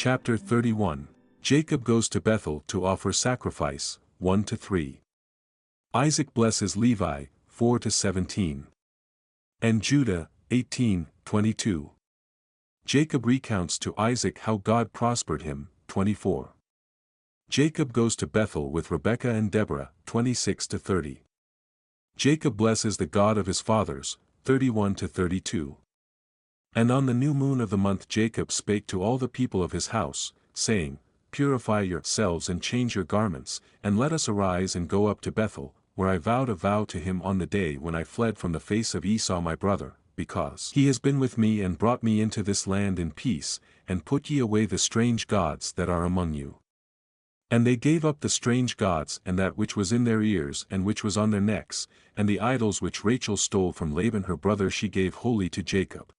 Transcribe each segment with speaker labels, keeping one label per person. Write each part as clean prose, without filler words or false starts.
Speaker 1: Chapter 31. Jacob goes to Bethel to offer sacrifice, 1-3. Isaac blesses Levi, 4-17. And Judah, 18-22. Jacob recounts to Isaac how God prospered him, 24. Jacob goes to Bethel with Rebekah and Deborah, 26-30. Jacob blesses the God of his fathers, 31-32. And on the new moon of the month Jacob spake to all the people of his house, saying, Purify yourselves and change your garments, and let us arise and go up to Bethel, where I vowed a vow to him on the day when I fled from the face of Esau my brother, because he has been with me and brought me into this land in peace, and put ye away the strange gods that are among you. And they gave up the strange gods and that which was in their ears and which was on their necks, and the idols which Rachel stole from Laban her brother she gave wholly to Jacob.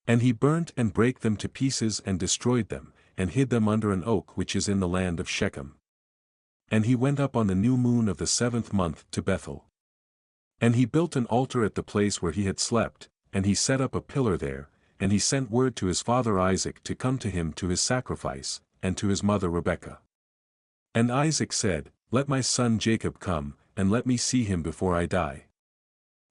Speaker 1: And he burnt and brake them to pieces and destroyed them, and hid them under an oak which is in the land of Shechem. And he went up on the new moon of the 7th month to Bethel. And he built an altar at the place where he had slept, and he set up a pillar there, and he sent word to his father Isaac to come to him to his sacrifice, and to his mother Rebekah. And Isaac said, Let my son Jacob come, and let me see him before I die.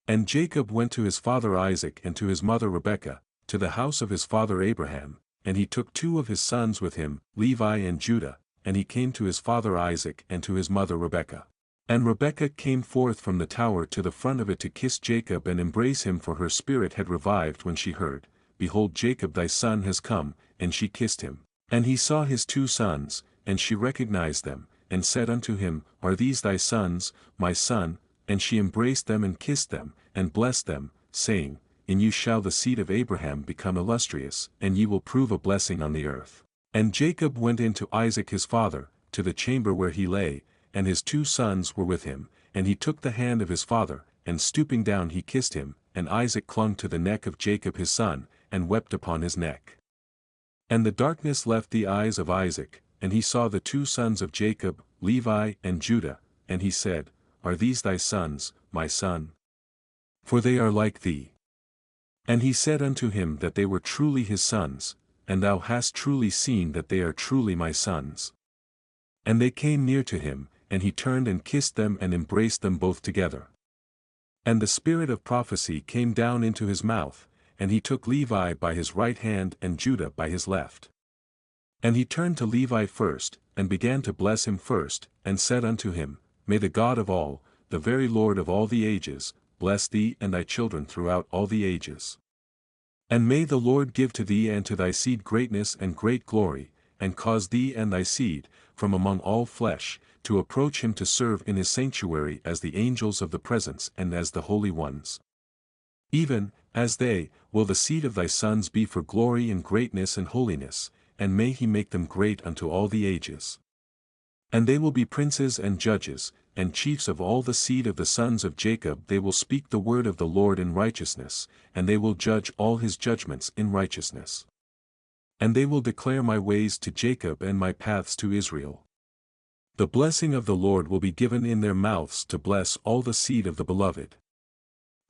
Speaker 1: And Jacob went to his father Isaac and to his mother Rebekah, to the house of his father Abraham, and he took 2 of his sons with him, Levi and Judah, and he came to his father Isaac and to his mother Rebekah. And Rebekah came forth from the tower to the front of it to kiss Jacob and embrace him, for her spirit had revived when she heard, Behold, Jacob thy son has come, and she kissed him. And he saw his 2 sons, and she recognized them, and said unto him, Are these thy sons, my son? And she embraced them and kissed them, and blessed them, saying, In you shall the seed of Abraham become illustrious, and ye will prove a blessing on the earth. And Jacob went in to Isaac his father, to the chamber where he lay, and his 2 sons were with him, and he took the hand of his father, and stooping down he kissed him, and Isaac clung to the neck of Jacob his son, and wept upon his neck. And the darkness left the eyes of Isaac, and he saw the 2 sons of Jacob, Levi and Judah, and he said, Are these thy sons, my son? For they are like thee. And he said unto him that they were truly his sons, and thou hast truly seen that they are truly my sons. And they came near to him, and he turned and kissed them and embraced them both together. And the spirit of prophecy came down into his mouth, and he took Levi by his right hand and Judah by his left. And he turned to Levi first, and began to bless him first, and said unto him, May the God of all, the very Lord of all the ages, bless thee and thy children throughout all the ages. And may the Lord give to thee and to thy seed greatness and great glory, and cause thee and thy seed, from among all flesh, to approach him to serve in his sanctuary as the angels of the presence and as the holy ones. Even, as they, will the seed of thy sons be for glory and greatness and holiness, and may he make them great unto all the ages. And they will be princes and judges, and chiefs of all the seed of the sons of Jacob. They will speak the word of the Lord in righteousness, and they will judge all his judgments in righteousness. And they will declare my ways to Jacob and my paths to Israel. The blessing of the Lord will be given in their mouths to bless all the seed of the beloved.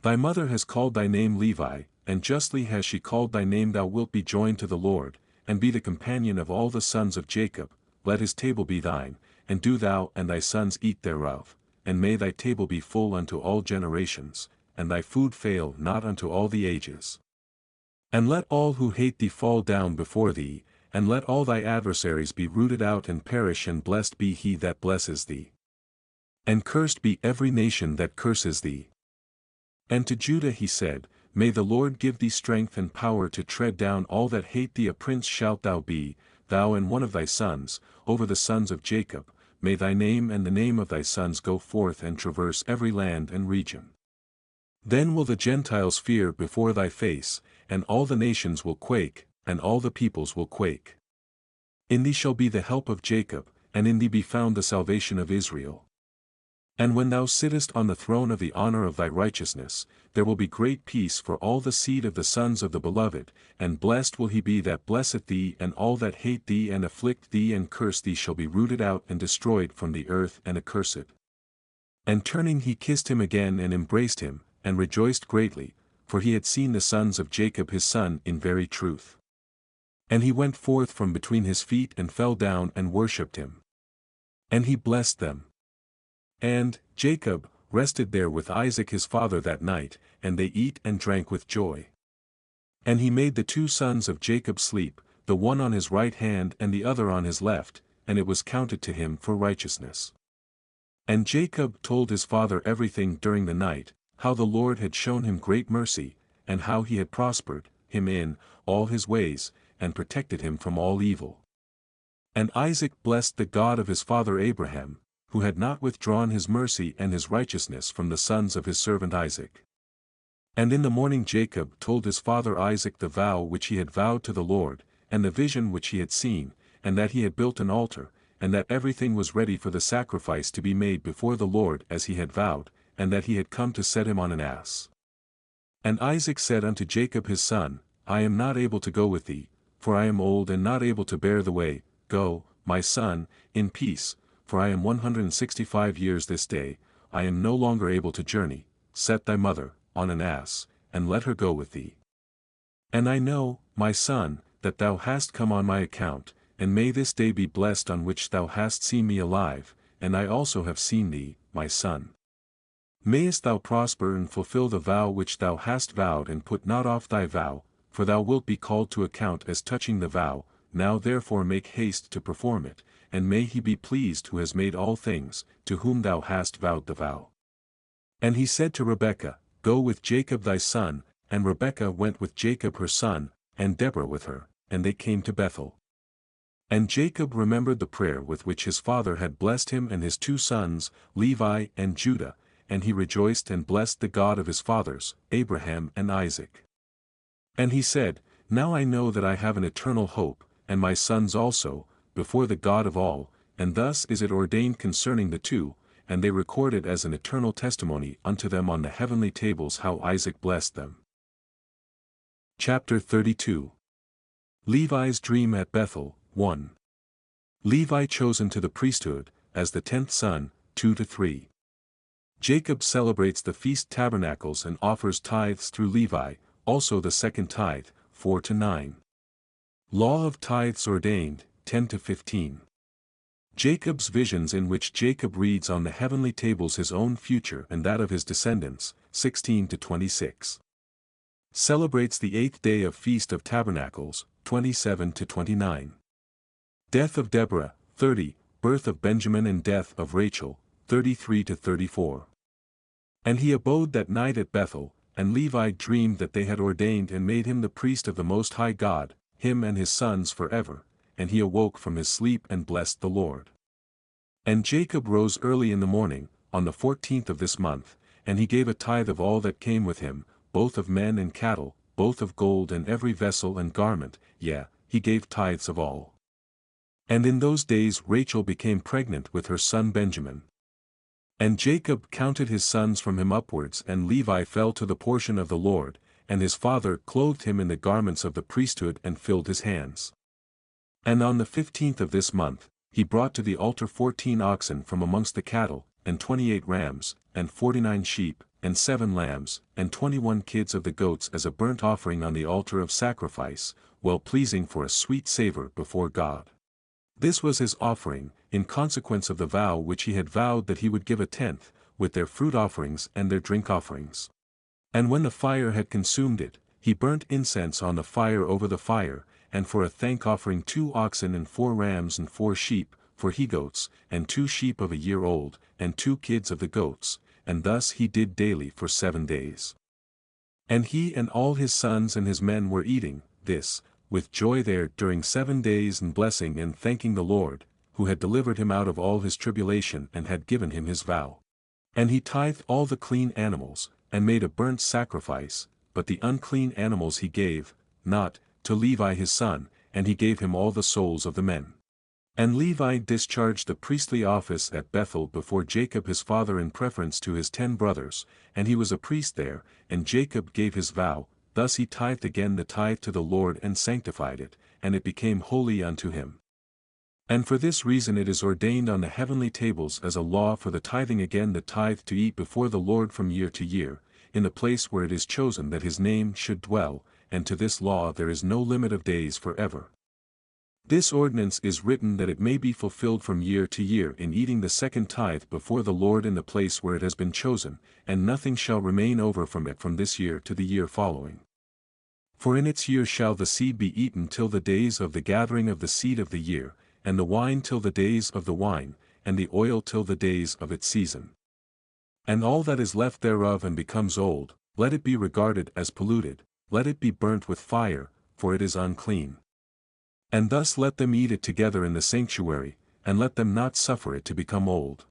Speaker 1: Thy mother has called thy name Levi, and justly has she called thy name. Thou wilt be joined to the Lord, and be the companion of all the sons of Jacob. Let his table be thine, and do thou and thy sons eat thereof, and may thy table be full unto all generations, and thy food fail not unto all the ages. And let all who hate thee fall down before thee, and let all thy adversaries be rooted out and perish. And blessed be he that blesses thee. And cursed be every nation that curses thee. And to Judah he said, May the Lord give thee strength and power to tread down all that hate thee. A prince shalt thou be, thou and one of thy sons, over the sons of Jacob. May thy name and the name of thy sons go forth and traverse every land and region. Then will the Gentiles fear before thy face, and all the nations will quake, and all the peoples will quake. In thee shall be the help of Jacob, and in thee be found the salvation of Israel. And when thou sittest on the throne of the honor of thy righteousness, there will be great peace for all the seed of the sons of the beloved, and blessed will he be that blesseth thee. And all that hate thee and afflict thee and curse thee shall be rooted out and destroyed from the earth and accursed. And turning he kissed him again and embraced him, and rejoiced greatly, for he had seen the sons of Jacob his son in very truth. And he went forth from between his feet and fell down and worshipped him. And he blessed them. And Jacob rested there with Isaac his father that night, and they eat and drank with joy. And he made the 2 sons of Jacob sleep, the one on his right hand and the other on his left, and it was counted to him for righteousness. And Jacob told his father everything during the night, how the Lord had shown him great mercy, and how he had prospered him in all his ways, and protected him from all evil. And Isaac blessed the God of his father Abraham, who had not withdrawn his mercy and his righteousness from the sons of his servant Isaac. And in the morning Jacob told his father Isaac the vow which he had vowed to the Lord, and the vision which he had seen, and that he had built an altar, and that everything was ready for the sacrifice to be made before the Lord as he had vowed, and that he had come to set him on an ass. And Isaac said unto Jacob his son, I am not able to go with thee, for I am old and not able to bear the way. Go, my son, in peace, for I am 165 years this day, I am no longer able to journey. Set thy mother on an ass, and let her go with thee. And I know, my son, that thou hast come on my account, and may this day be blessed on which thou hast seen me alive, and I also have seen thee, my son. Mayest thou prosper and fulfill the vow which thou hast vowed, and put not off thy vow, for thou wilt be called to account as touching the vow. Now therefore make haste to perform it, and may he be pleased who has made all things, to whom thou hast vowed the vow. And he said to Rebekah, Go with Jacob thy son, and Rebekah went with Jacob her son, and Deborah with her, and they came to Bethel. And Jacob remembered the prayer with which his father had blessed him and his 2 sons, Levi and Judah, and he rejoiced and blessed the God of his fathers, Abraham and Isaac. And he said, Now I know that I have an eternal hope, and my sons also, before the God of all, and thus is it ordained concerning the 2, and they record it as an eternal testimony unto them on the heavenly tables how Isaac blessed them. Chapter 32. Levi's Dream at Bethel, 1. Levi chosen to the priesthood, as the 10th son, 2-3. Jacob celebrates the feast tabernacles and offers tithes through Levi, also the second tithe, 4-9. Law of tithes ordained, 10-15. Jacob's visions in which Jacob reads on the heavenly tables his own future and that of his descendants, 16-26. Celebrates the 8th day of Feast of Tabernacles, 27-29. Death of Deborah, 30, birth of Benjamin and death of Rachel, 33-34. And he abode that night at Bethel, and Levi dreamed that they had ordained and made him the priest of the Most High God, him and his sons forever, and he awoke from his sleep and blessed the Lord. And Jacob rose early in the morning, on the 14th of this month, and he gave a tithe of all that came with him, both of men and cattle, both of gold and every vessel and garment, yea, he gave tithes of all. And in those days Rachel became pregnant with her son Benjamin. And Jacob counted his sons from him upwards, and Levi fell to the portion of the Lord, and his father clothed him in the garments of the priesthood and filled his hands. And on the 15th of this month, he brought to the altar 14 oxen from amongst the cattle, and 28 rams, and 49 sheep, and 7 lambs, and 21 kids of the goats as a burnt offering on the altar of sacrifice, well pleasing for a sweet savor before God. This was his offering, in consequence of the vow which he had vowed that he would give 1/10, with their fruit offerings and their drink offerings. And when the fire had consumed it, he burnt incense on the fire over the fire, and for a thank offering 2 oxen and 4 rams and 4 sheep, for he-goats, and 2 sheep of a year old, and 2 kids of the goats, and thus he did daily for 7 days. And he and all his sons and his men were eating this, with joy there during 7 days, and blessing and thanking the Lord, who had delivered him out of all his tribulation and had given him his vow. And he tithed all the clean animals, and made a burnt sacrifice, but the unclean animals he gave, not, to Levi his son, and he gave him all the souls of the men. And Levi discharged the priestly office at Bethel before Jacob his father in preference to his 10 brothers, and he was a priest there, and Jacob gave his vow. Thus he tithed again the tithe to the Lord and sanctified it, and it became holy unto him. And for this reason it is ordained on the heavenly tables as a law for the tithing again the tithe to eat before the Lord from year to year, in the place where it is chosen that his name should dwell, and to this law there is no limit of days forever. This ordinance is written that it may be fulfilled from year to year in eating the second tithe before the Lord in the place where it has been chosen, and nothing shall remain over from it from this year to the year following. For in its year shall the seed be eaten till the days of the gathering of the seed of the year, and the wine till the days of the wine, and the oil till the days of its season. And all that is left thereof and becomes old, let it be regarded as polluted, let it be burnt with fire, for it is unclean. And thus let them eat it together in the sanctuary, and let them not suffer it to become old.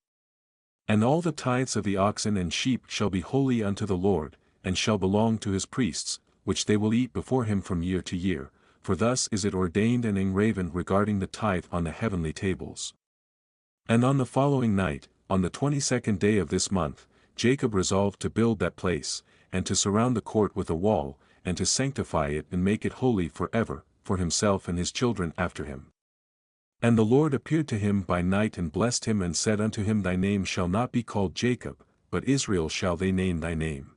Speaker 1: And all the tithes of the oxen and sheep shall be holy unto the Lord, and shall belong to his priests, which they will eat before him from year to year, for thus is it ordained and engraven regarding the tithe on the heavenly tables. And on the following night, on the 22nd day of this month, Jacob resolved to build that place, and to surround the court with a wall, and to sanctify it and make it holy forever, for himself and his children after him. And the Lord appeared to him by night and blessed him and said unto him, Thy name shall not be called Jacob, but Israel shall they name thy name.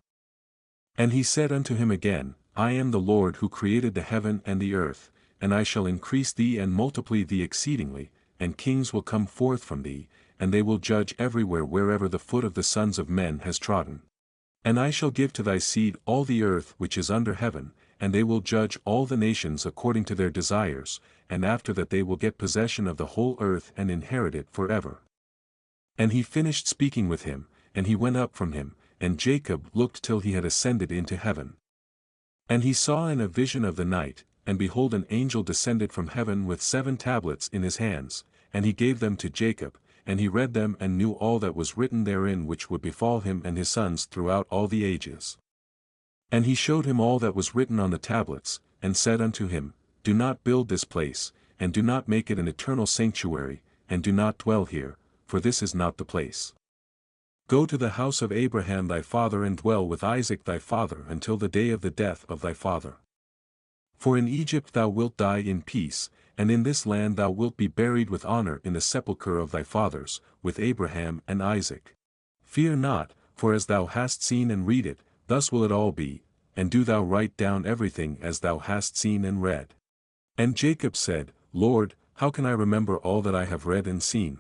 Speaker 1: And he said unto him again, I am the Lord who created the heaven and the earth, and I shall increase thee and multiply thee exceedingly, and kings will come forth from thee, and they will judge everywhere wherever the foot of the sons of men has trodden. And I shall give to thy seed all the earth which is under heaven, and they will judge all the nations according to their desires, and after that they will get possession of the whole earth and inherit it forever. And he finished speaking with him, and he went up from him, and Jacob looked till he had ascended into heaven. And he saw in a vision of the night, and behold an angel descended from heaven with 7 tablets in his hands, and he gave them to Jacob, and he read them and knew all that was written therein which would befall him and his sons throughout all the ages. And he showed him all that was written on the tablets, and said unto him, Do not build this place, and do not make it an eternal sanctuary, and do not dwell here, for this is not the place. Go to the house of Abraham thy father and dwell with Isaac thy father until the day of the death of thy father. For in Egypt thou wilt die in peace, and in this land thou wilt be buried with honor in the sepulchre of thy fathers, with Abraham and Isaac. Fear not, for as thou hast seen and read it, thus will it all be, and do thou write down everything as thou hast seen and read. And Jacob said, Lord, how can I remember all that I have read and seen?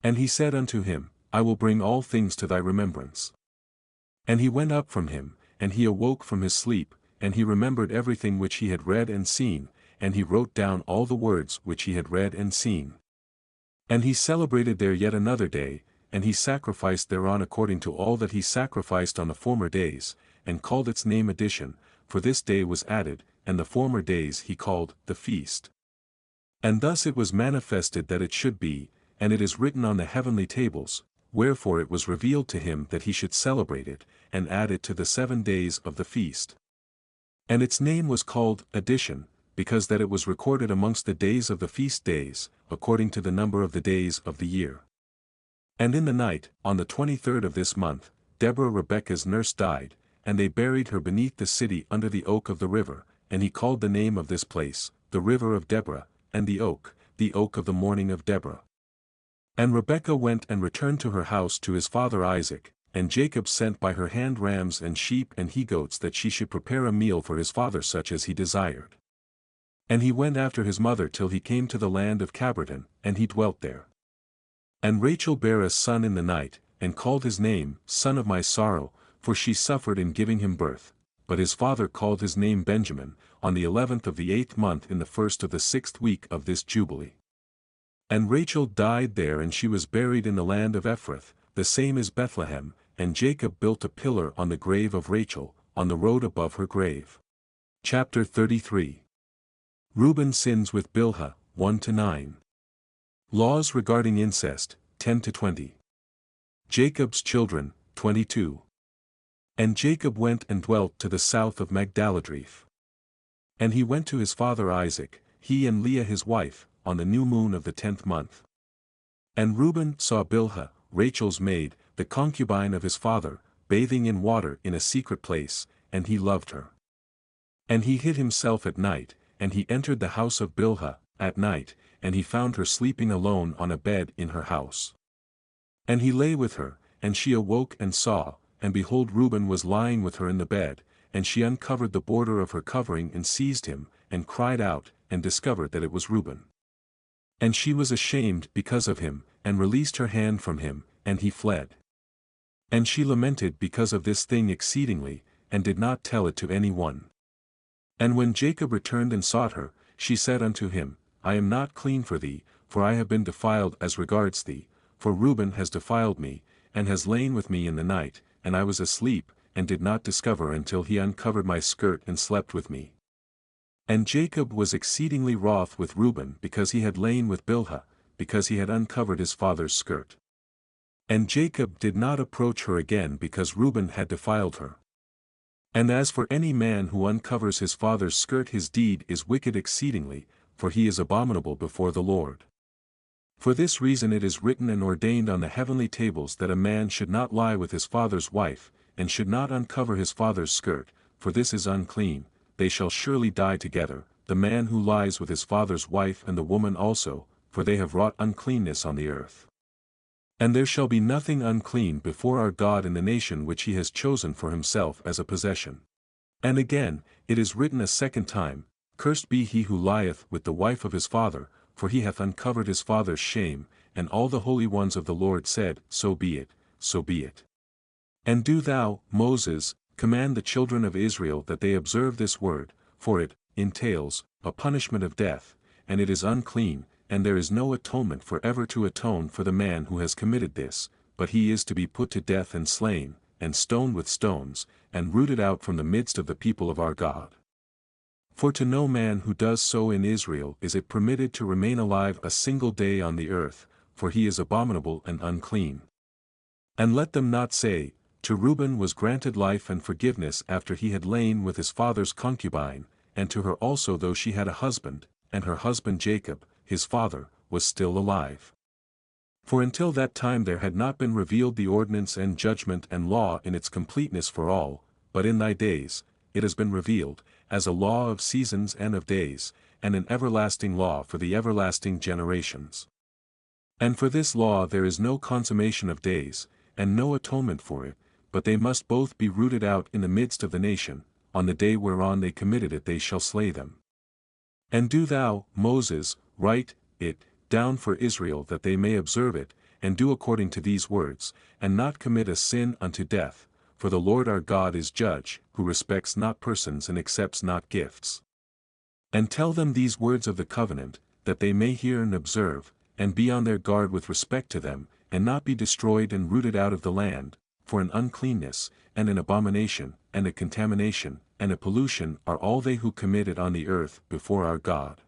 Speaker 1: And he said unto him, I will bring all things to thy remembrance. And he went up from him, and he awoke from his sleep, and he remembered everything which he had read and seen, and he wrote down all the words which he had read and seen. And he celebrated there yet another day, and he sacrificed thereon according to all that he sacrificed on the former days, and called its name Addition, for this day was added, and the former days he called the feast. And thus it was manifested that it should be, and it is written on the heavenly tables, wherefore it was revealed to him that he should celebrate it, and add it to the 7 days of the feast. And its name was called Addition, because that it was recorded amongst the days of the feast days, according to the number of the days of the year. And in the night, on the 23rd of this month, Deborah Rebekah's nurse died, and they buried her beneath the city under the oak of the river, and he called the name of this place, the river of Deborah, and the oak of the mourning of Deborah. And Rebekah went and returned to her house to his father Isaac, and Jacob sent by her hand rams and sheep and he-goats that she should prepare a meal for his father such as he desired. And he went after his mother till he came to the land of Cabridon, and he dwelt there. And Rachel bare a son in the night, and called his name, Son of my sorrow, for she suffered in giving him birth. But his father called his name Benjamin, on the 11th of the 8th month in the 1st of the 6th week of this Jubilee. And Rachel died there, and she was buried in the land of Ephrath, the same is Bethlehem, and Jacob built a pillar on the grave of Rachel, on the road above her grave. Chapter 33. Ruben sins with Bilhah, 1-9. Laws regarding incest, 10-20. Jacob's children, 22. And Jacob went and dwelt to the south of Magdaladreph. And he went to his father Isaac, he and Leah his wife, on the new moon of the 10th month. And Reuben saw Bilhah, Rachel's maid, the concubine of his father, bathing in water in a secret place, and he loved her. And he hid himself at night, and he entered the house of Bilhah, at night, and he found her sleeping alone on a bed in her house. And he lay with her, and she awoke and saw, and behold Reuben was lying with her in the bed, and she uncovered the border of her covering and seized him, and cried out, and discovered that it was Reuben. And she was ashamed because of him, and released her hand from him, and he fled. And she lamented because of this thing exceedingly, and did not tell it to any one. And when Jacob returned and sought her, she said unto him, I am not clean for thee, for I have been defiled as regards thee, for Reuben has defiled me, and has lain with me in the night, and I was asleep, and did not discover until he uncovered my skirt and slept with me. And Jacob was exceedingly wroth with Reuben because he had lain with Bilhah, because he had uncovered his father's skirt. And Jacob did not approach her again because Reuben had defiled her. And as for any man who uncovers his father's skirt, his deed is wicked exceedingly, for he is abominable before the Lord. For this reason it is written and ordained on the heavenly tables that a man should not lie with his father's wife, and should not uncover his father's skirt, for this is unclean, they shall surely die together, the man who lies with his father's wife and the woman also, for they have wrought uncleanness on the earth. And there shall be nothing unclean before our God in the nation which he has chosen for himself as a possession. And again, it is written a second time, Cursed be he who lieth with the wife of his father, for he hath uncovered his father's shame, and all the holy ones of the Lord said, So be it, so be it. And do thou, Moses, command the children of Israel that they observe this word, for it entails a punishment of death, and it is unclean, and there is no atonement for ever to atone for the man who has committed this, but he is to be put to death and slain, and stoned with stones, and rooted out from the midst of the people of our God. For to no man who does so in Israel is it permitted to remain alive a single day on the earth, for he is abominable and unclean. And let them not say, To Reuben was granted life and forgiveness after he had lain with his father's concubine, and to her also though she had a husband, and her husband Jacob, his father, was still alive. For until that time there had not been revealed the ordinance and judgment and law in its completeness for all, but in thy days, it has been revealed, as a law of seasons and of days, and an everlasting law for the everlasting generations. And for this law there is no consummation of days, and no atonement for it, but they must both be rooted out in the midst of the nation, on the day whereon they committed it they shall slay them. And do thou, Moses, write it down for Israel that they may observe it, and do according to these words, and not commit a sin unto death, for the Lord our God is judge, who respects not persons and accepts not gifts. And tell them these words of the covenant, that they may hear and observe, and be on their guard with respect to them, and not be destroyed and rooted out of the land, for an uncleanness, and an abomination, and a contamination, and a pollution are all they who commit it on the earth before our God.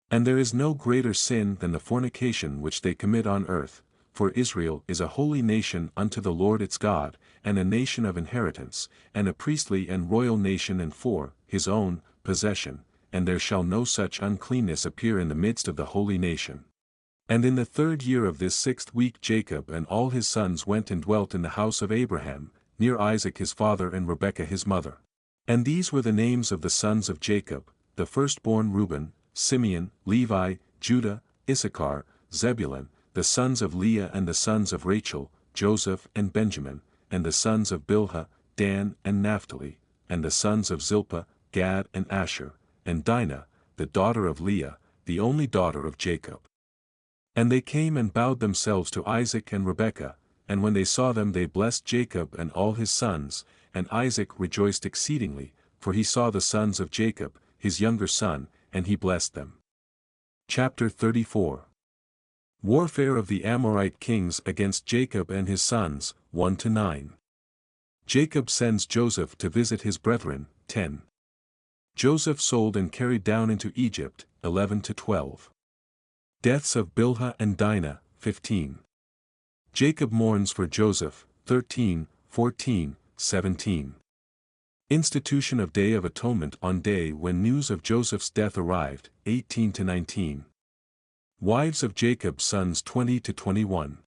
Speaker 1: And there is no greater sin than the fornication which they commit on earth, for Israel is a holy nation unto the Lord its God, and a nation of inheritance, and a priestly and royal nation and for his own possession, and there shall no such uncleanness appear in the midst of the holy nation. And in the 3rd year of this 6th week Jacob and all his sons went and dwelt in the house of Abraham, near Isaac his father and Rebekah his mother. And these were the names of the sons of Jacob, the firstborn Reuben, Simeon, Levi, Judah, Issachar, Zebulun, the sons of Leah and the sons of Rachel, Joseph and Benjamin, and the sons of Bilhah, Dan and Naphtali, and the sons of Zilpah, Gad and Asher, and Dinah, the daughter of Leah, the only daughter of Jacob. And they came and bowed themselves to Isaac and Rebekah, and when they saw them they blessed Jacob and all his sons, and Isaac rejoiced exceedingly, for he saw the sons of Jacob, his younger son, and he blessed them. Chapter 34. Warfare of the Amorite kings against Jacob and his sons, 1-9. Jacob sends Joseph to visit his brethren, 10. Joseph sold and carried down into Egypt, 11-12. Deaths of Bilhah and Dinah, 15. Jacob mourns for Joseph, 13, 14, 17. Institution of Day of Atonement on day when news of Joseph's death arrived, 18-19. Wives of Jacob's sons 20-21.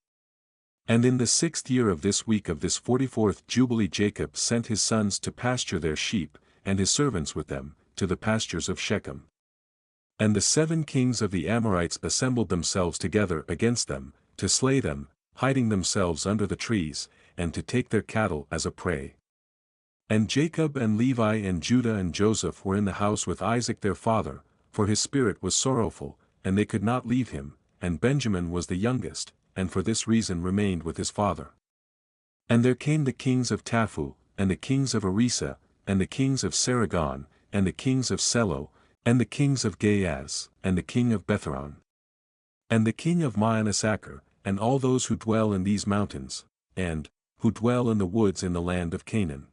Speaker 1: And in the 6th year of this week of this 44th Jubilee Jacob sent his sons to pasture their sheep, and his servants with them, to the pastures of Shechem. And the 7 kings of the Amorites assembled themselves together against them, to slay them, hiding themselves under the trees, and to take their cattle as a prey. And Jacob and Levi and Judah and Joseph were in the house with Isaac their father, for his spirit was sorrowful, and they could not leave him, and Benjamin was the youngest, and for this reason remained with his father. And there came the kings of Taphu, and the kings of Arisa, and the kings of Sargon, and the kings of Selo, and the kings of Gaaz, and the king of Betharon, and the king of Maonasachar, and all those who dwell in these mountains, and who dwell in the woods in the land of Canaan.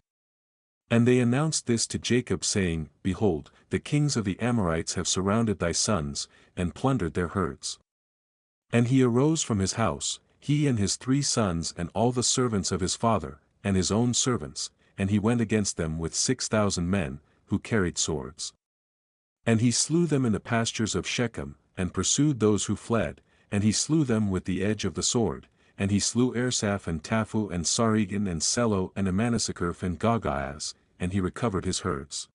Speaker 1: And they announced this to Jacob, saying, Behold, the kings of the Amorites have surrounded thy sons, and plundered their herds. And he arose from his house, he and his 3 sons and all the servants of his father, and his own servants, and he went against them with 6,000 men, who carried swords. And he slew them in the pastures of Shechem, and pursued those who fled, and he slew them with the edge of the sword, and he slew Ersaph and Taphu and Sargon and Selo and Ammonasachar and Gagaaz, and he recovered his herds.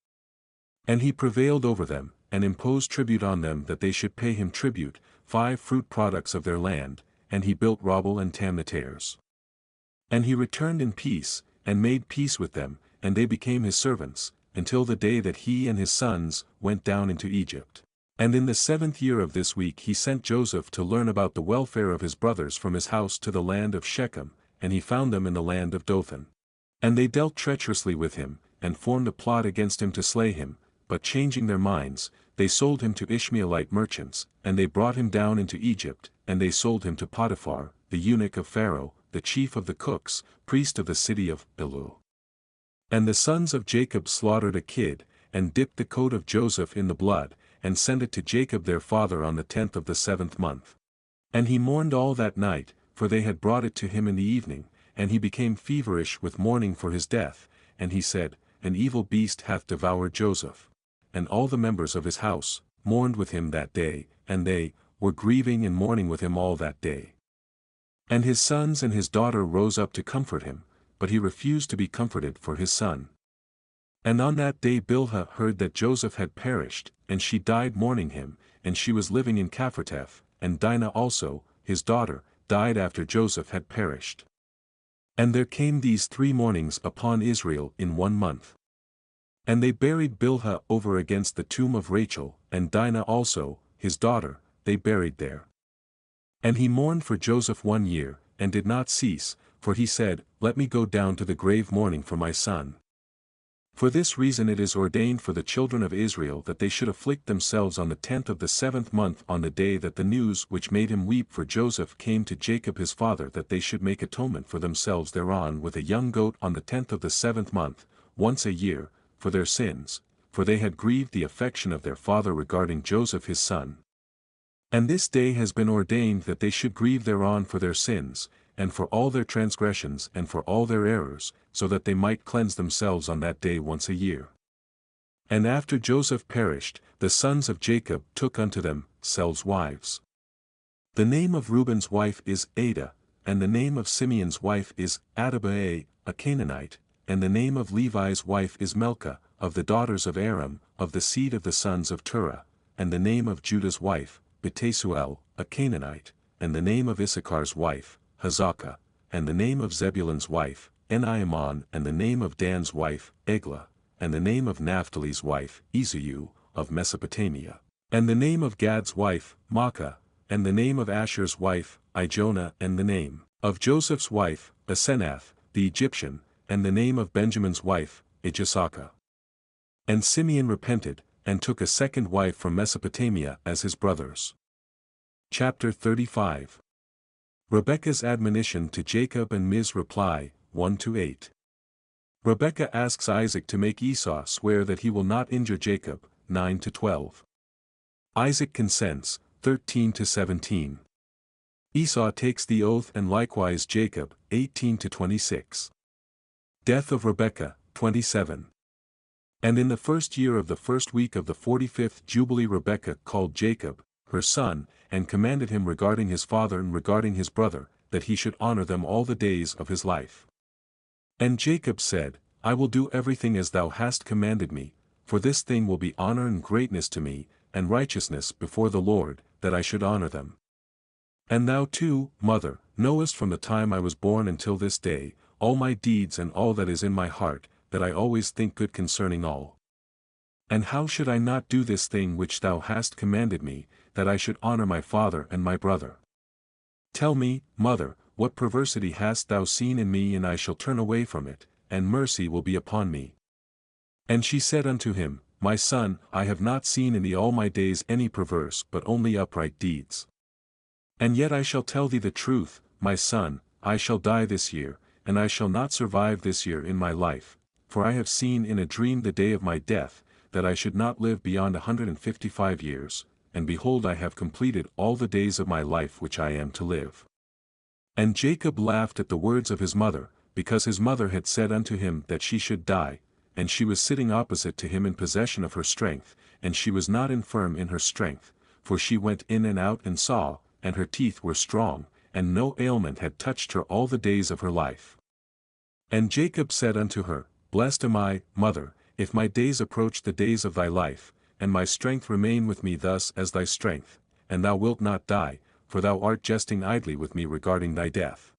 Speaker 1: And he prevailed over them, and imposed tribute on them that they should pay him tribute, 5 fruit products of their land, and he built Robel and Tamnatairs. And he returned in peace, and made peace with them, and they became his servants, until the day that he and his sons went down into Egypt. And in the 7th year of this week he sent Joseph to learn about the welfare of his brothers from his house to the land of Shechem, and he found them in the land of Dothan. And they dealt treacherously with him, and formed a plot against him to slay him, but changing their minds, they sold him to Ishmaelite merchants, and they brought him down into Egypt, and they sold him to Potiphar, the eunuch of Pharaoh, the chief of the cooks, priest of the city of Elul. And the sons of Jacob slaughtered a kid, and dipped the coat of Joseph in the blood, and sent it to Jacob their father on the 10th of the 7th month. And he mourned all that night, for they had brought it to him in the evening, and he became feverish with mourning for his death, and he said, An evil beast hath devoured Joseph. And all the members of his house mourned with him that day, and they were grieving and mourning with him all that day. And his sons and his daughter rose up to comfort him, but he refused to be comforted for his son. And on that day Bilhah heard that Joseph had perished, and she died mourning him, and she was living in Capharteph, and Dinah also, his daughter, died after Joseph had perished. And there came these 3 mournings upon Israel in 1 month. And they buried Bilhah over against the tomb of Rachel, and Dinah also, his daughter, they buried there. And he mourned for Joseph 1 year, and did not cease, for he said, Let me go down to the grave mourning for my son. For this reason it is ordained for the children of Israel that they should afflict themselves on the 10th of the 7th month on the day that the news which made him weep for Joseph came to Jacob his father, that they should make atonement for themselves thereon with a young goat on the 10th of the 7th month, once a year, for their sins, for they had grieved the affection of their father regarding Joseph his son. And this day has been ordained that they should grieve thereon for their sins, and for all their transgressions and for all their errors, so that they might cleanse themselves on that day once a year. And after Joseph perished, the sons of Jacob took unto themselves wives. The name of Reuben's wife is Adah, and the name of Simeon's wife is Adibai, a Canaanite, and the name of Levi's wife is Melchah, of the daughters of Aram, of the seed of the sons of Terah, and the name of Judah's wife, Betasuel, a Canaanite, and the name of Issachar's wife, Hazakah, and the name of Zebulun's wife, Eniamon, and the name of Dan's wife, Eglah, and the name of Naphtali's wife, Esau, of Mesopotamia, and the name of Gad's wife, Maacah, and the name of Asher's wife, Ijonah, and the name of Joseph's wife, Asenath, the Egyptian, and the name of Benjamin's wife, Ijisakah. And Simeon repented, and took a second wife from Mesopotamia as his brothers. Chapter 35. Rebekah's admonition to Jacob and Ms' reply, 1-8. Rebekah asks Isaac to make Esau swear that he will not injure Jacob, 9-12. Isaac consents, 13-17. Esau takes the oath and likewise Jacob, 18-26. Death of Rebekah, 27. And in the 1st year of the 1st week of the 45th Jubilee Rebekah called Jacob, her son, and commanded him regarding his father and regarding his brother, that he should honor them all the days of his life. And Jacob said, I will do everything as thou hast commanded me, for this thing will be honor and greatness to me, and righteousness before the Lord, that I should honor them. And thou too, mother, knowest from the time I was born until this day, all my deeds and all that is in my heart, that I always think good concerning all. And how should I not do this thing which thou hast commanded me, that I should honor my father and my brother? Tell me, mother, what perversity hast thou seen in me, and I shall turn away from it, and mercy will be upon me. And she said unto him, My son, I have not seen in thee all my days any perverse but only upright deeds. And yet I shall tell thee the truth, my son, I shall die this year, and I shall not survive this year in my life, for I have seen in a dream the day of my death, that I should not live beyond 155 years, and behold I have completed all the days of my life which I am to live. And Jacob laughed at the words of his mother, because his mother had said unto him that she should die, and she was sitting opposite to him in possession of her strength, and she was not infirm in her strength, for she went in and out and saw, and her teeth were strong, and no ailment had touched her all the days of her life. And Jacob said unto her, Blessed am I, mother, if my days approach the days of thy life, and my strength remain with me thus as thy strength, and thou wilt not die, for thou art jesting idly with me regarding thy death.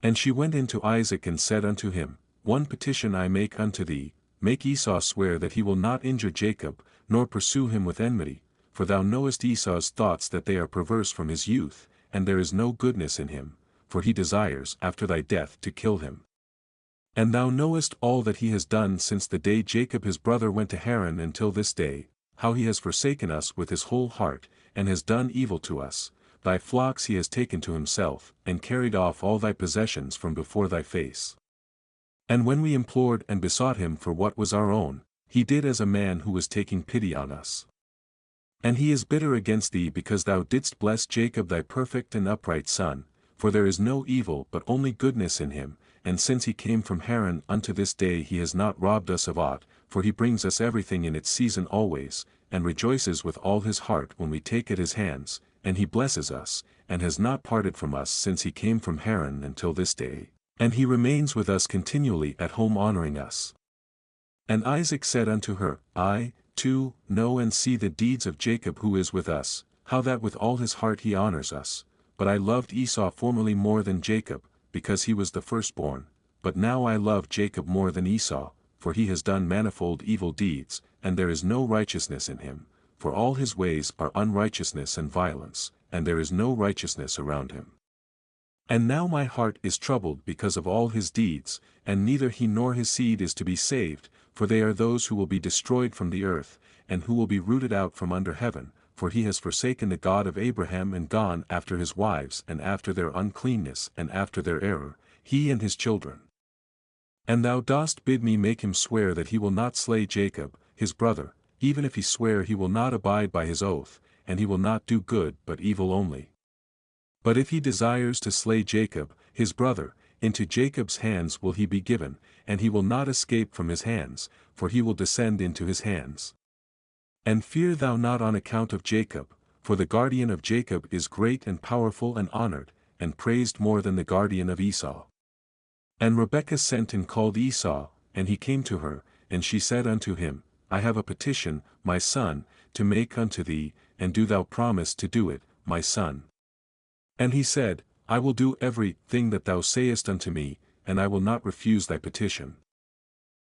Speaker 1: And she went in to Isaac and said unto him, One petition I make unto thee, make Esau swear that he will not injure Jacob, nor pursue him with enmity, for thou knowest Esau's thoughts that they are perverse from his youth, and there is no goodness in him, for he desires after thy death to kill him. And thou knowest all that he has done since the day Jacob his brother went to Haran until this day, how he has forsaken us with his whole heart, and has done evil to us. Thy flocks he has taken to himself, and carried off all thy possessions from before thy face. And when we implored and besought him for what was our own, he did as a man who was taking pity on us. And he is bitter against thee because thou didst bless Jacob thy perfect and upright son, for there is no evil but only goodness in him, and since he came from Haran unto this day he has not robbed us of aught, for he brings us everything in its season always, and rejoices with all his heart when we take at his hands, and he blesses us, and has not parted from us since he came from Haran until this day, and he remains with us continually at home honoring us. And Isaac said unto her, I, too, know and see the deeds of Jacob who is with us, how that with all his heart he honors us, but I loved Esau formerly more than Jacob, because he was the firstborn, but now I love Jacob more than Esau, for he has done manifold evil deeds, and there is no righteousness in him, for all his ways are unrighteousness and violence, and there is no righteousness around him. And now my heart is troubled because of all his deeds, and neither he nor his seed is to be saved, for they are those who will be destroyed from the earth, and who will be rooted out from under heaven, for he has forsaken the God of Abraham and gone after his wives and after their uncleanness and after their error, he and his children. And thou dost bid me make him swear that he will not slay Jacob, his brother, even if he swear he will not abide by his oath, and he will not do good but evil only. But if he desires to slay Jacob, his brother, into Jacob's hands will he be given, and he will not escape from his hands, for he will descend into his hands. And fear thou not on account of Jacob, for the guardian of Jacob is great and powerful and honored, and praised more than the guardian of Esau. And Rebekah sent and called Esau, and he came to her, and she said unto him, I have a petition, my son, to make unto thee, and do thou promise to do it, my son. And he said, I will do every thing that thou sayest unto me, and I will not refuse thy petition.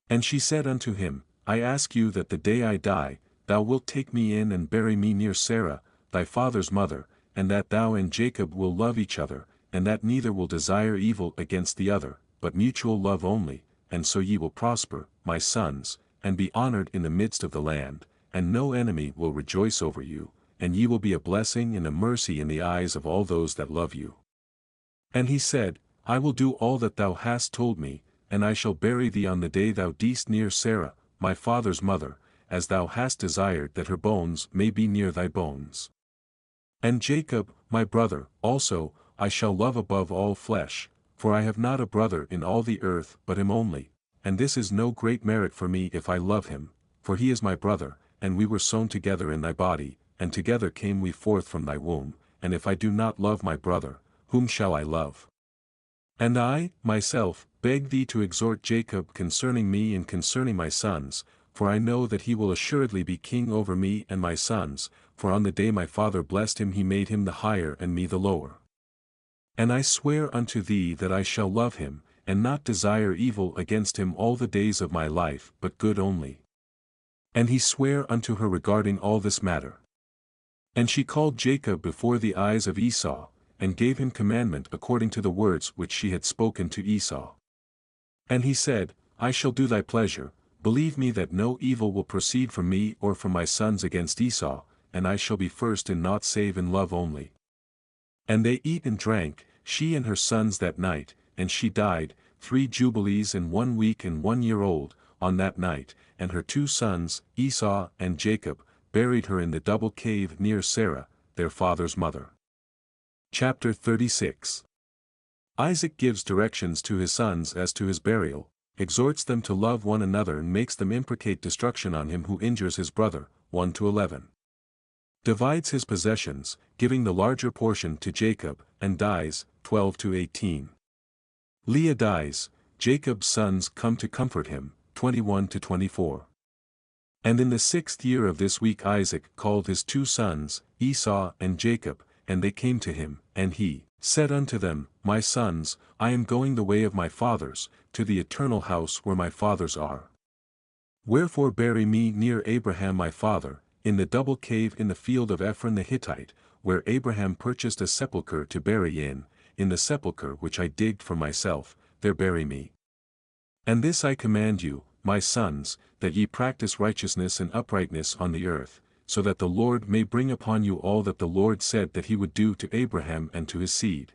Speaker 1: And she said unto him, I ask you that the day I die, thou wilt take me in and bury me near Sarah, thy father's mother, and that thou and Jacob will love each other, and that neither will desire evil against the other, but mutual love only, and so ye will prosper, my sons, and be honored in the midst of the land, and no enemy will rejoice over you, and ye will be a blessing and a mercy in the eyes of all those that love you. And he said, I will do all that thou hast told me, and I shall bury thee on the day thou deest near Sarah, my father's mother, as thou hast desired that her bones may be near thy bones. And Jacob, my brother, also, I shall love above all flesh, for I have not a brother in all the earth but him only, and this is no great merit for me if I love him, for he is my brother, and we were sown together in thy body, and together came we forth from thy womb, and if I do not love my brother, whom shall I love? And I, myself, beg thee to exhort Jacob concerning me and concerning my sons, for I know that he will assuredly be king over me and my sons, for on the day my father blessed him he made him the higher and me the lower. And I swear unto thee that I shall love him, and not desire evil against him all the days of my life but good only. And he sware unto her regarding all this matter. And she called Jacob before the eyes of Esau, and gave him commandment according to the words which she had spoken to Esau. And he said, I shall do thy pleasure, believe me that no evil will proceed from me or from my sons against Esau, and I shall be first in naught save in love only. And they ate and drank, she and her sons that night, and she died, 3 Jubilees and 1 week and 1 year old, on that night, and her 2 sons, Esau and Jacob, buried her in the double cave near Sarah, their father's mother. Chapter 36. Isaac gives directions to his sons as to his burial, exhorts them to love one another and makes them imprecate destruction on him who injures his brother, 1-11. Divides his possessions, giving the larger portion to Jacob, and dies, 12-18. Leah dies, Jacob's sons come to comfort him, 21-24. And in the 6th year of this week Isaac called his 2 sons, Esau and Jacob, and they came to him, and he said unto them, My sons, I am going the way of my fathers, to the eternal house where my fathers are. Wherefore bury me near Abraham my father, in the double cave in the field of Ephron the Hittite, where Abraham purchased a sepulchre to bury in the sepulchre which I digged for myself, there bury me. And this I command you, my sons, that ye practice righteousness and uprightness on the earth, so that the Lord may bring upon you all that the Lord said that he would do to Abraham and to his seed.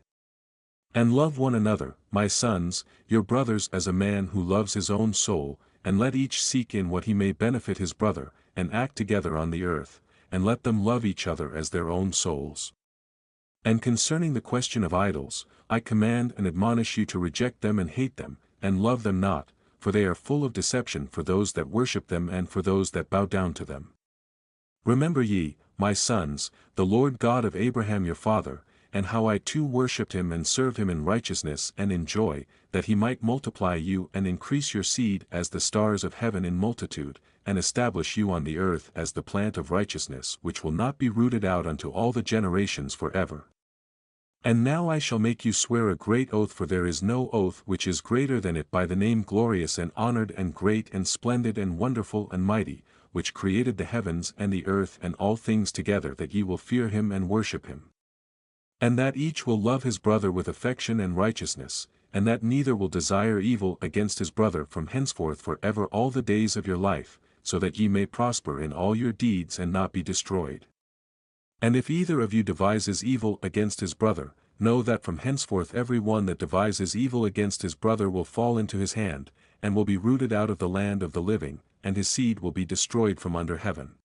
Speaker 1: And love one another, my sons, your brothers as a man who loves his own soul, and let each seek in what he may benefit his brother, and act together on the earth, and let them love each other as their own souls. And concerning the question of idols, I command and admonish you to reject them and hate them, and love them not, for they are full of deception for those that worship them and for those that bow down to them. Remember ye, my sons, the Lord God of Abraham your father, and how I too worshipped him and served him in righteousness and in joy, that he might multiply you and increase your seed as the stars of heaven in multitude, and establish you on the earth as the plant of righteousness which will not be rooted out unto all the generations forever. And now I shall make you swear a great oath, for there is no oath which is greater than it by the name glorious and honored and great and splendid and wonderful and mighty, which created the heavens and the earth and all things together, that ye will fear him and worship him. And that each will love his brother with affection and righteousness, and that neither will desire evil against his brother from henceforth forever all the days of your life, so that ye may prosper in all your deeds and not be destroyed. And if either of you devises evil against his brother, know that from henceforth every one that devises evil against his brother will fall into his hand, and will be rooted out of the land of the living, and his seed will be destroyed from under heaven.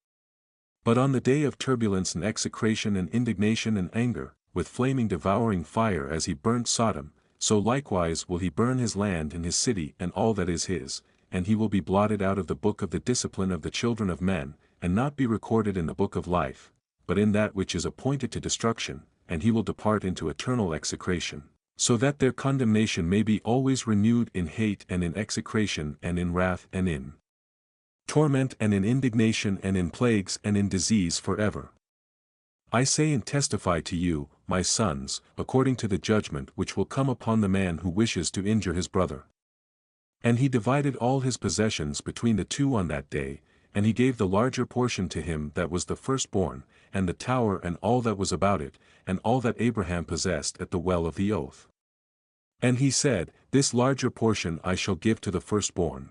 Speaker 1: But on the day of turbulence and execration and indignation and anger, with flaming devouring fire as he burnt Sodom, so likewise will he burn his land and his city and all that is his, and he will be blotted out of the book of the discipline of the children of men, and not be recorded in the book of life, but in that which is appointed to destruction, and he will depart into eternal execration, so that their condemnation may be always renewed in hate and in execration and in wrath and in torment and in indignation and in plagues and in disease forever. I say and testify to you, my sons, according to the judgment which will come upon the man who wishes to injure his brother. And he divided all his possessions between the 2 on that day, and he gave the larger portion to him that was the firstborn, and the tower and all that was about it, and all that Abraham possessed at the well of the oath. And he said, This larger portion I shall give to the firstborn.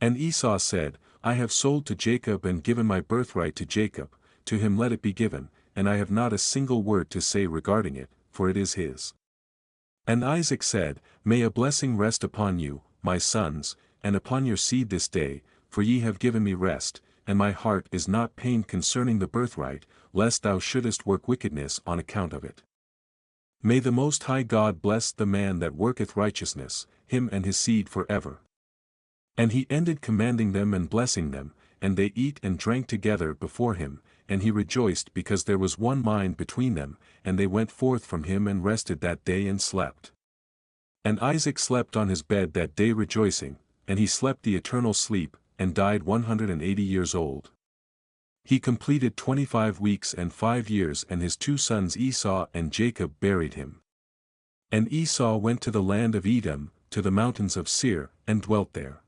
Speaker 1: And Esau said, I have sold to Jacob and given my birthright to Jacob, to him let it be given, and I have not a single word to say regarding it, for it is his. And Isaac said, May a blessing rest upon you, my sons, and upon your seed this day, for ye have given me rest, and my heart is not pained concerning the birthright, lest thou shouldest work wickedness on account of it. May the Most High God bless the man that worketh righteousness, him and his seed forever. And he ended commanding them and blessing them, and they eat and drank together before him, and he rejoiced because there was one mind between them, and they went forth from him and rested that day and slept. And Isaac slept on his bed that day rejoicing, and he slept the eternal sleep, and died 180 years old. He completed 25 weeks and 5 years, and his 2 sons Esau and Jacob buried him. And Esau went to the land of Edom, to the mountains of Seir, and dwelt there.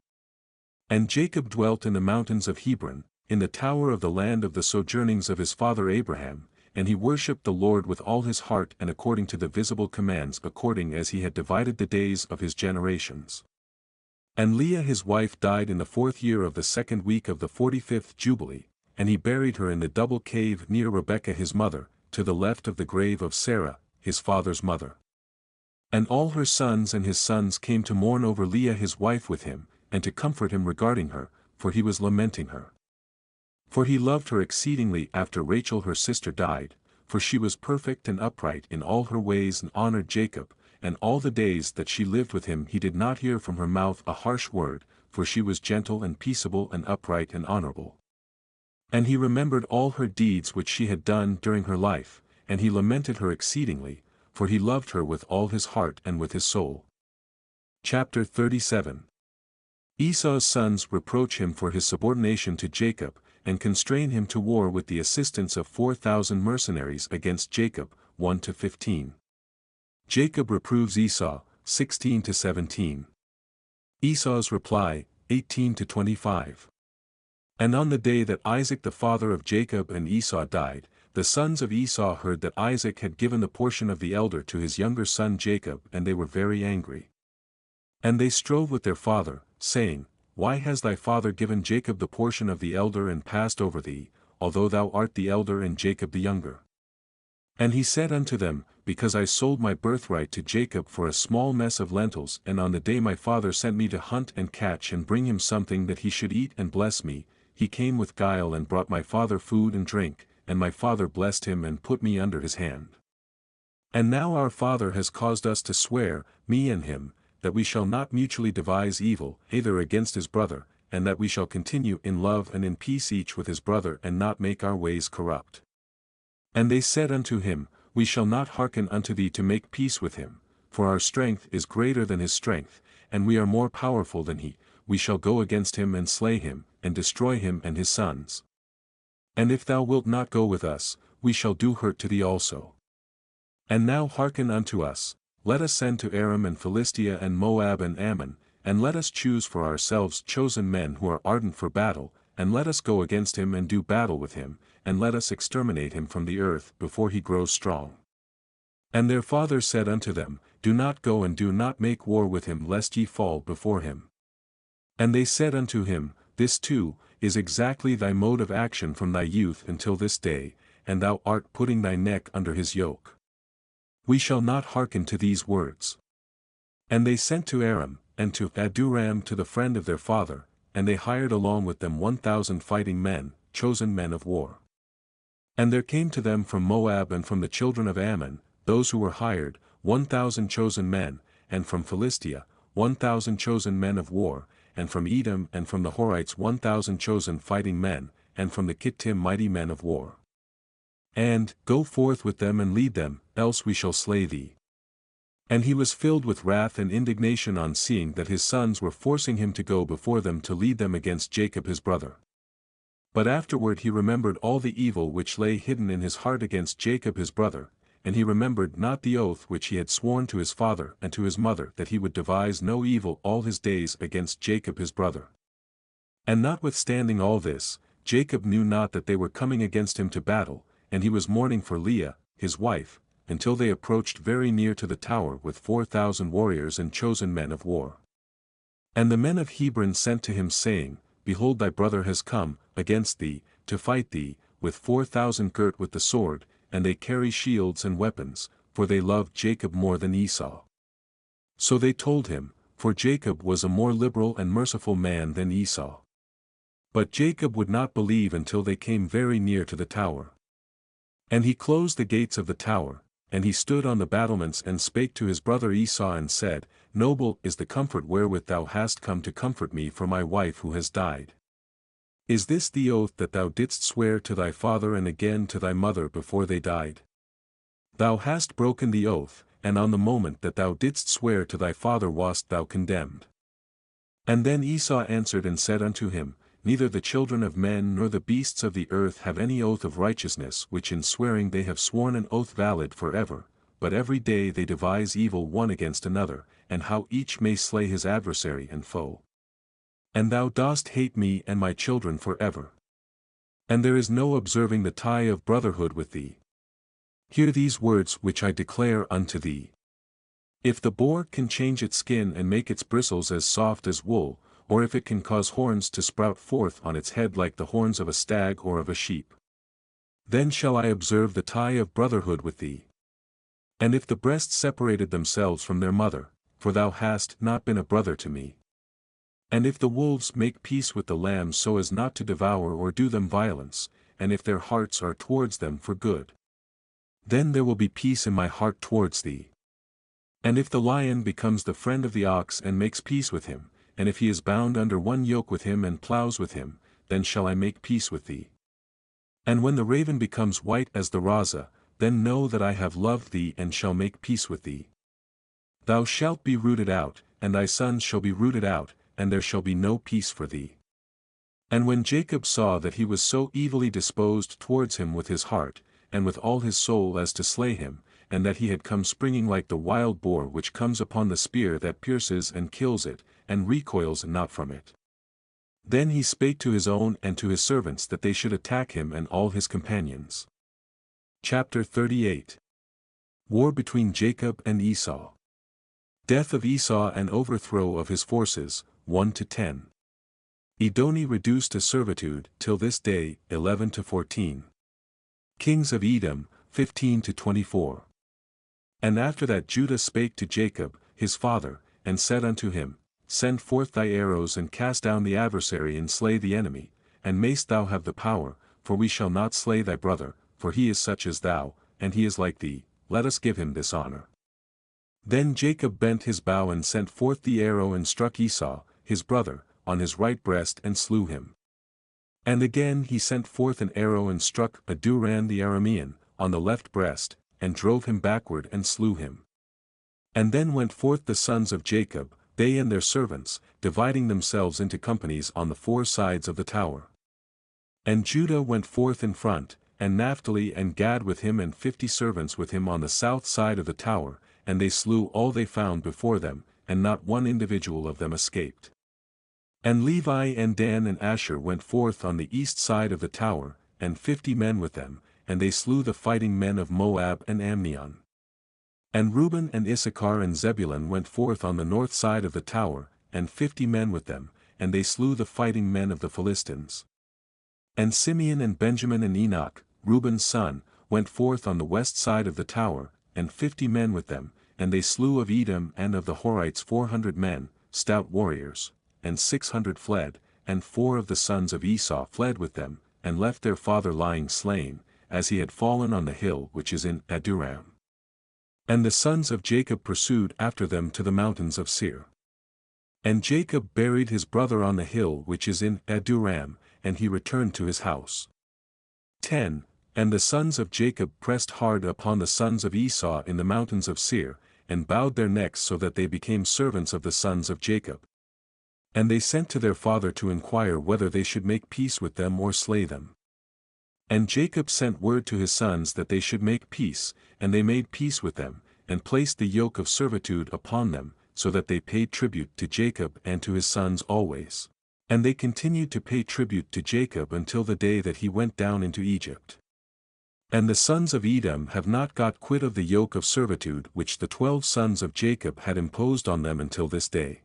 Speaker 1: And Jacob dwelt in the mountains of Hebron, in the tower of the land of the sojournings of his father Abraham, and he worshipped the Lord with all his heart and according to the visible commands according as he had divided the days of his generations. And Leah his wife died in the 4th year of the 2nd week of the 45th Jubilee, and he buried her in the double cave near Rebekah his mother, to the left of the grave of Sarah, his father's mother. And all her sons and his sons came to mourn over Leah his wife with him, and to comfort him regarding her, for he was lamenting her. For he loved her exceedingly after Rachel her sister died, for she was perfect and upright in all her ways and honored Jacob, and all the days that she lived with him he did not hear from her mouth a harsh word, for she was gentle and peaceable and upright and honorable. And he remembered all her deeds which she had done during her life, and he lamented her exceedingly, for he loved her with all his heart and with his soul. Chapter 37. Esau's sons reproach him for his subordination to Jacob, and constrain him to war with the assistance of 4,000 mercenaries against Jacob, 1-15. Jacob reproves Esau, 16-17. Esau's reply, 18-25. And on the day that Isaac the father of Jacob and Esau died, the sons of Esau heard that Isaac had given the portion of the elder to his younger son Jacob, and they were very angry. And they strove with their father, saying, Why has thy father given Jacob the portion of the elder and passed over thee, although thou art the elder and Jacob the younger? And he said unto them, Because I sold my birthright to Jacob for a small mess of lentils, and on the day my father sent me to hunt and catch and bring him something that he should eat and bless me, he came with guile and brought my father food and drink, and my father blessed him and put me under his hand. And now our father has caused us to swear, me and him, that we shall not mutually devise evil either against his brother, and that we shall continue in love and in peace each with his brother and not make our ways corrupt. And they said unto him, We shall not hearken unto thee to make peace with him, for our strength is greater than his strength, and we are more powerful than he, we shall go against him and slay him, and destroy him and his sons. And if thou wilt not go with us, we shall do hurt to thee also. And now hearken unto us, let us send to Aram and Philistia and Moab and Ammon, and let us choose for ourselves chosen men who are ardent for battle, and let us go against him and do battle with him, and let us exterminate him from the earth before he grows strong. And their father said unto them, Do not go and do not make war with him lest ye fall before him. And they said unto him, This too, is exactly thy mode of action from thy youth until this day, and thou art putting thy neck under his yoke. We shall not hearken to these words. And they sent to Aram, and to Aduram to the friend of their father, and they hired along with them 1,000 fighting men, chosen men of war. And there came to them from Moab and from the children of Ammon, those who were hired, 1,000 chosen men, and from Philistia, 1,000 chosen men of war, and from Edom and from the Horites 1,000 chosen fighting men, and from the Kittim mighty men of war. And, Go forth with them and lead them, else we shall slay thee. And he was filled with wrath and indignation on seeing that his sons were forcing him to go before them to lead them against Jacob his brother. But afterward he remembered all the evil which lay hidden in his heart against Jacob his brother, and he remembered not the oath which he had sworn to his father and to his mother that he would devise no evil all his days against Jacob his brother. And notwithstanding all this, Jacob knew not that they were coming against him to battle, and he was mourning for Leah, his wife, until they approached very near to the tower with 4,000 warriors and chosen men of war. And the men of Hebron sent to him saying, Behold thy brother has come, against thee, to fight thee, with 4,000 girt with the sword, and they carry shields and weapons, for they loved Jacob more than Esau. So they told him, for Jacob was a more liberal and merciful man than Esau. But Jacob would not believe until they came very near to the tower. And he closed the gates of the tower, and he stood on the battlements and spake to his brother Esau and said, Noble is the comfort wherewith thou hast come to comfort me for my wife who has died. Is this the oath that thou didst swear to thy father and again to thy mother before they died? Thou hast broken the oath, and on the moment that thou didst swear to thy father wast thou condemned. And then Esau answered and said unto him, Neither the children of men nor the beasts of the earth have any oath of righteousness which in swearing they have sworn an oath valid forever, but every day they devise evil one against another, and how each may slay his adversary and foe. And thou dost hate me and my children forever. And there is no observing the tie of brotherhood with thee. Hear these words which I declare unto thee. If the boar can change its skin and make its bristles as soft as wool, or if it can cause horns to sprout forth on its head like the horns of a stag or of a sheep, then shall I observe the tie of brotherhood with thee. And if the breasts separated themselves from their mother, for thou hast not been a brother to me. And if the wolves make peace with the lambs so as not to devour or do them violence, and if their hearts are towards them for good, then there will be peace in my heart towards thee. And if the lion becomes the friend of the ox and makes peace with him, and if he is bound under one yoke with him and ploughs with him, then shall I make peace with thee. And when the raven becomes white as the raza, then know that I have loved thee and shall make peace with thee. Thou shalt be rooted out, and thy sons shall be rooted out, and there shall be no peace for thee. And when Jacob saw that he was so evilly disposed towards him with his heart, and with all his soul as to slay him, and that he had come springing like the wild boar which comes upon the spear that pierces and kills it, and recoils not from it. Then he spake to his own and to his servants that they should attack him and all his companions. Chapter 38. War between Jacob and Esau. Death of Esau and overthrow of his forces, 1-10. Edoni reduced to servitude till this day, 11-14. Kings of Edom, 15-24. And after that Judah spake to Jacob, his father, and said unto him, Send forth thy arrows and cast down the adversary and slay the enemy, and mayst thou have the power, for we shall not slay thy brother, for he is such as thou, and he is like thee, let us give him this honor. Then Jacob bent his bow and sent forth the arrow and struck Esau, his brother, on his right breast and slew him. And again he sent forth an arrow and struck Aduram the Aramean, on the left breast, and drove him backward and slew him. And then went forth the sons of Jacob, they and their servants, dividing themselves into companies on the four sides of the tower. And Judah went forth in front, and Naphtali and Gad with him and 50 servants with him on the south side of the tower, and they slew all they found before them, and not one individual of them escaped. And Levi and Dan and Asher went forth on the east side of the tower, and 50 men with them, and they slew the fighting men of Moab and Ammon. And Reuben and Issachar and Zebulun went forth on the north side of the tower, and 50 men with them, and they slew the fighting men of the Philistines. And Simeon and Benjamin and Enoch, Reuben's son, went forth on the west side of the tower, and 50 men with them, and they slew of Edom and of the Horites 400 men, stout warriors, and 600 fled, and 4 of the sons of Esau fled with them, and left their father lying slain, as he had fallen on the hill which is in Aduram. And the sons of Jacob pursued after them to the mountains of Seir. And Jacob buried his brother on the hill which is in Aduram, and he returned to his house. 10. And the sons of Jacob pressed hard upon the sons of Esau in the mountains of Seir, and bowed their necks so that they became servants of the sons of Jacob. And they sent to their father to inquire whether they should make peace with them or slay them. And Jacob sent word to his sons that they should make peace, and they made peace with them, and placed the yoke of servitude upon them, so that they paid tribute to Jacob and to his sons always. And they continued to pay tribute to Jacob until the day that he went down into Egypt. And the sons of Edom have not got quit of the yoke of servitude which the 12 sons of Jacob had imposed on them until this day.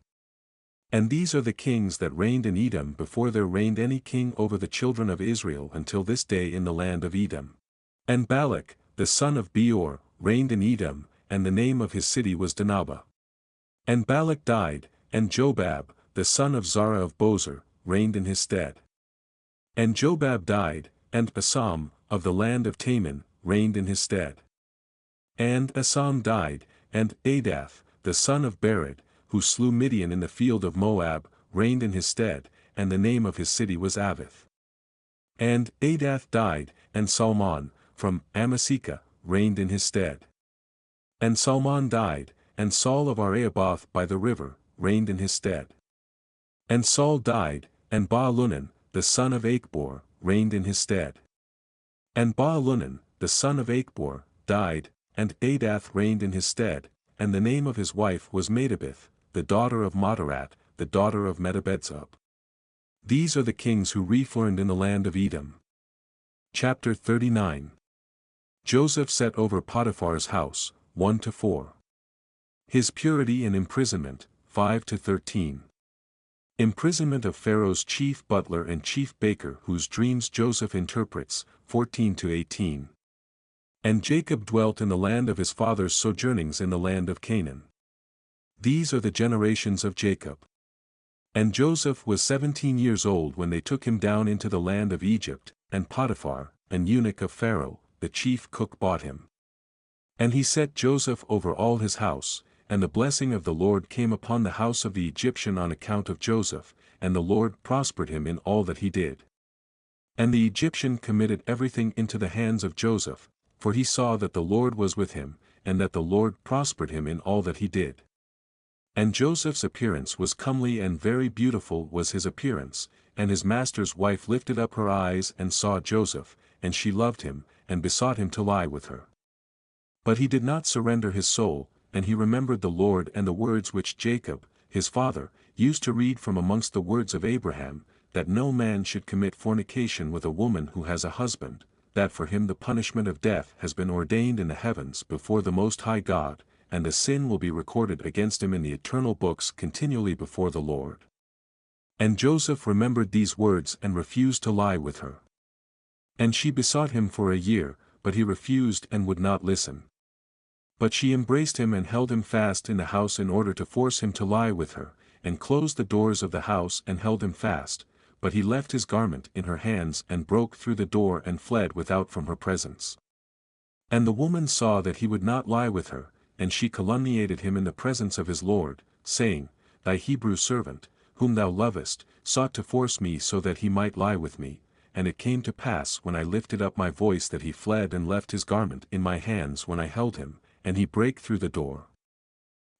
Speaker 1: And these are the kings that reigned in Edom before there reigned any king over the children of Israel until this day in the land of Edom. And Balak, the son of Beor, reigned in Edom, and the name of his city was Dinhabah. And Balak died, and Jobab, the son of Zara of Bozer, reigned in his stead. And Jobab died, and Asam, of the land of Taman, reigned in his stead. And Asam died, and Adath, the son of Bered, who slew Midian in the field of Moab, reigned in his stead, and the name of his city was Avith. And Adath died, and Salmon, from Amasekah, reigned in his stead. And Salmon died, and Saul of Areaboth by the river, reigned in his stead. And Saul died, and Baalunan, the son of Achbor, reigned in his stead. And Baalunan, the son of Achbor, died, and Adath reigned in his stead, and the name of his wife was Medabith, the daughter of Moderat, the daughter of Medabedzub. These are the kings who reformed in the land of Edom. Chapter 39. Joseph set over Potiphar's house, 1-4. His purity and imprisonment, 5-13. Imprisonment of Pharaoh's chief butler and chief baker whose dreams Joseph interprets, 14-18. And Jacob dwelt in the land of his father's sojournings in the land of Canaan. These are the generations of Jacob. And Joseph was 17 years old when they took him down into the land of Egypt, and Potiphar, an eunuch of Pharaoh, the chief cook bought him. And he set Joseph over all his house, and the blessing of the Lord came upon the house of the Egyptian on account of Joseph, and the Lord prospered him in all that he did. And the Egyptian committed everything into the hands of Joseph, for he saw that the Lord was with him, and that the Lord prospered him in all that he did. And Joseph's appearance was comely and very beautiful was his appearance, and his master's wife lifted up her eyes and saw Joseph, and she loved him, and besought him to lie with her. But he did not surrender his soul, and he remembered the Lord and the words which Jacob, his father, used to read from amongst the words of Abraham, that no man should commit fornication with a woman who has a husband, that for him the punishment of death has been ordained in the heavens before the Most High God, and the sin will be recorded against him in the eternal books continually before the Lord. And Joseph remembered these words and refused to lie with her. And she besought him for a year, but he refused and would not listen. But she embraced him and held him fast in the house in order to force him to lie with her, and closed the doors of the house and held him fast, but he left his garment in her hands and broke through the door and fled without from her presence. And the woman saw that he would not lie with her, and she calumniated him in the presence of his lord, saying, Thy Hebrew servant, whom thou lovest, sought to force me so that he might lie with me, and it came to pass when I lifted up my voice that he fled and left his garment in my hands when I held him, and he brake through the door.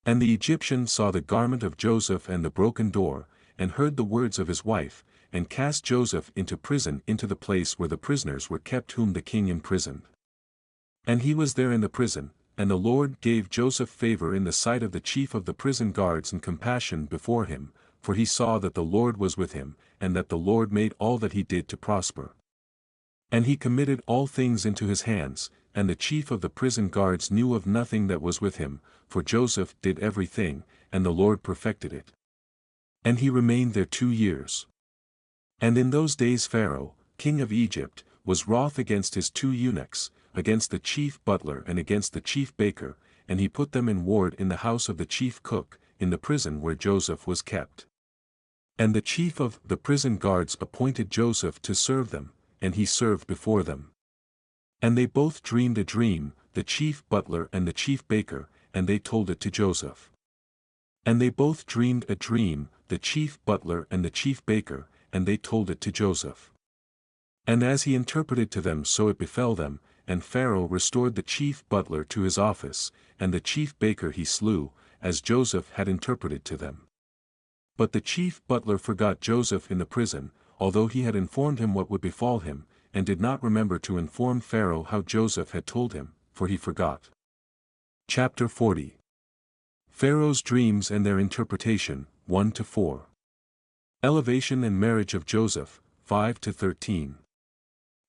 Speaker 1: And the Egyptian saw the garment of Joseph and the broken door, and heard the words of his wife, and cast Joseph into prison into the place where the prisoners were kept whom the king imprisoned. And he was there in the prison, and the Lord gave Joseph favor in the sight of the chief of the prison guards and compassion before him, for he saw that the Lord was with him, and that the Lord made all that he did to prosper. And he committed all things into his hands, and the chief of the prison guards knew of nothing that was with him, for Joseph did everything, and the Lord perfected it. And he remained there 2 years. And in those days Pharaoh, king of Egypt, was wroth against his 2 eunuchs, against the chief butler and against the chief baker, and he put them in ward in the house of the chief cook, in the prison where Joseph was kept. And the chief of the prison guards appointed Joseph to serve them, and he served before them. And they both dreamed a dream, the chief butler and the chief baker, and they told it to Joseph. And they both dreamed a dream, the chief butler and the chief baker, and they told it to Joseph. And as he interpreted to them so it befell them, and Pharaoh restored the chief butler to his office, and the chief baker he slew, as Joseph had interpreted to them. But the chief butler forgot Joseph in the prison, although he had informed him what would befall him, and did not remember to inform Pharaoh how Joseph had told him, for he forgot. Chapter 40. Pharaoh's Dreams and Their Interpretation, 1-4. Elevation and Marriage of Joseph, 5-13.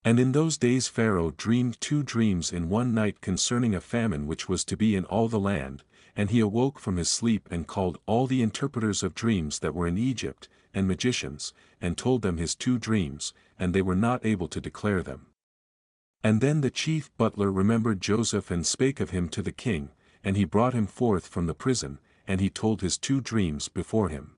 Speaker 1: And in those days Pharaoh dreamed 2 dreams in one night concerning a famine which was to be in all the land, and he awoke from his sleep and called all the interpreters of dreams that were in Egypt, and magicians, and told them his 2 dreams, and they were not able to declare them. And then the chief butler remembered Joseph and spake of him to the king, and he brought him forth from the prison, and he told his 2 dreams before him.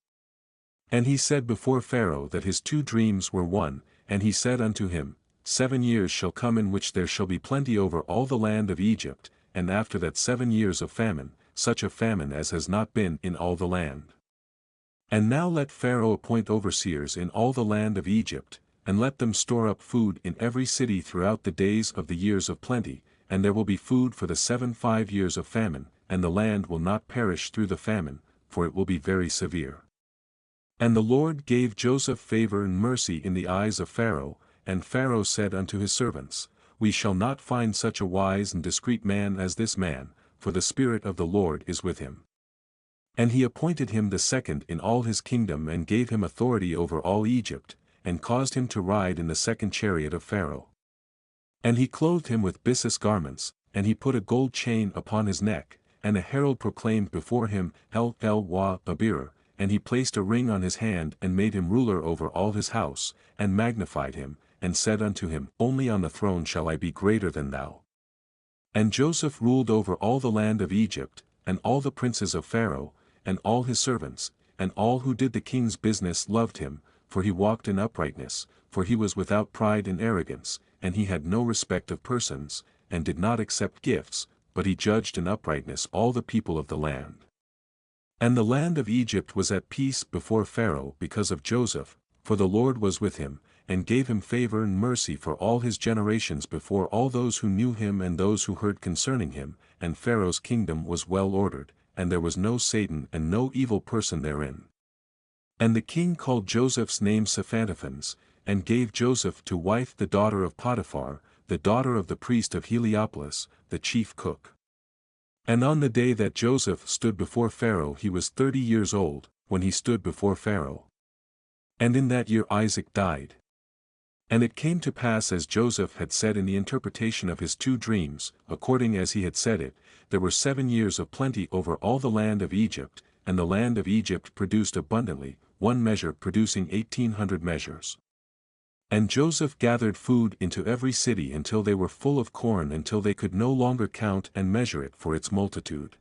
Speaker 1: And he said before Pharaoh that his 2 dreams were one, and he said unto him, 7 years shall come in which there shall be plenty over all the land of Egypt, and after that 7 years of famine, such a famine as has not been in all the land. And now let Pharaoh appoint overseers in all the land of Egypt, and let them store up food in every city throughout the days of the years of plenty, and there will be food for the 5 years of famine, and the land will not perish through the famine, for it will be very severe. And the Lord gave Joseph favor and mercy in the eyes of Pharaoh, and Pharaoh said unto his servants, We shall not find such a wise and discreet man as this man, for the Spirit of the Lord is with him. And he appointed him the second in all his kingdom and gave him authority over all Egypt, and caused him to ride in the second chariot of Pharaoh. And he clothed him with byssus garments, and he put a gold chain upon his neck, and a herald proclaimed before him, El-Wa-Abir, and he placed a ring on his hand and made him ruler over all his house, and magnified him, and said unto him, Only on the throne shall I be greater than thou. And Joseph ruled over all the land of Egypt, and all the princes of Pharaoh, and all his servants, and all who did the king's business loved him, for he walked in uprightness, for he was without pride and arrogance, and he had no respect of persons, and did not accept gifts, but he judged in uprightness all the people of the land. And the land of Egypt was at peace before Pharaoh because of Joseph, for the Lord was with him, and gave him favor and mercy for all his generations before all those who knew him and those who heard concerning him, and Pharaoh's kingdom was well ordered, and there was no Satan and no evil person therein. And the king called Joseph's name Sephantaphens, and gave Joseph to wife the daughter of Potiphar, the daughter of the priest of Heliopolis, the chief cook. And on the day that Joseph stood before Pharaoh he was 30 years old, when he stood before Pharaoh. And in that year Isaac died. And it came to pass as Joseph had said in the interpretation of his 2 dreams, according as he had said it, there were 7 years of plenty over all the land of Egypt, and the land of Egypt produced abundantly, 1 measure producing 1800 measures. And Joseph gathered food into every city until they were full of corn until they could no longer count and measure it for its multitude.